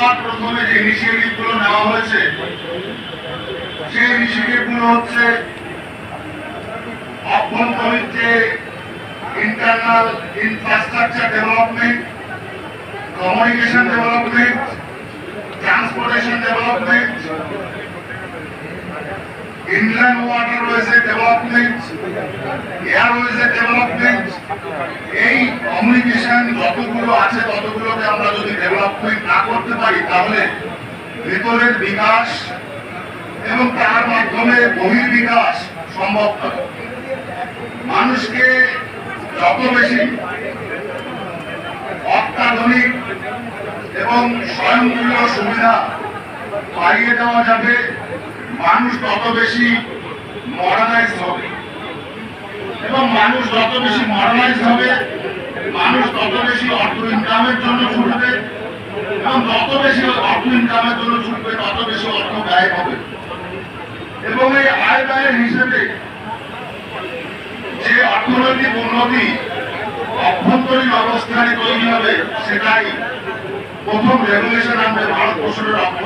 সবার প্রথমে যে ইনিশিয়েটিভ গুলো নেওয়া হয়েছে সেই ইনিশিয়েটিভ গুলো হচ্ছে অভ্যন্তরীণ যে internal infrastructure development, communication development, transportation development, inland ওয়াটারওয়েজের ডেভেলপমেন্ট, এয়ারওয়েজের ডেভেলপমেন্ট। এই কমিউনিকেশন যতগুলো আছে ততগুলোকে আমরা যদি ডেভেলপমেন্ট না করতে পারি তাহলে ভেতরের বিকাশ এবং তার মাধ্যমে বহির্বিকাশ সম্ভব নয়। মানুষকে যত বেশি অত্যাধুনিক এবং স্বয়ংক্রিয় সুবিধা পাইয়ে দেওয়া যাবে, মানুষ তত বেশি মডার্নাইজ হবে এবং মানুষ যত বেশি মডার্নাইজ হবে মানুষ তত বেশি অর্থ ইনকামের জন্য ছুটবে এবং যত বেশি অর্থ ইনকামের জন্য ছুটবে তত বেশি অর্থ ব্যয় হবে এবং এই আয় ব্যয়ের হিসেবে যে অর্থনৈতিক উন্নতি অভ্যন্তরীণ অবস্থানে তৈরি হবে সেটাই প্রথম রেগুলেশন আনবে ভারতবর্ষের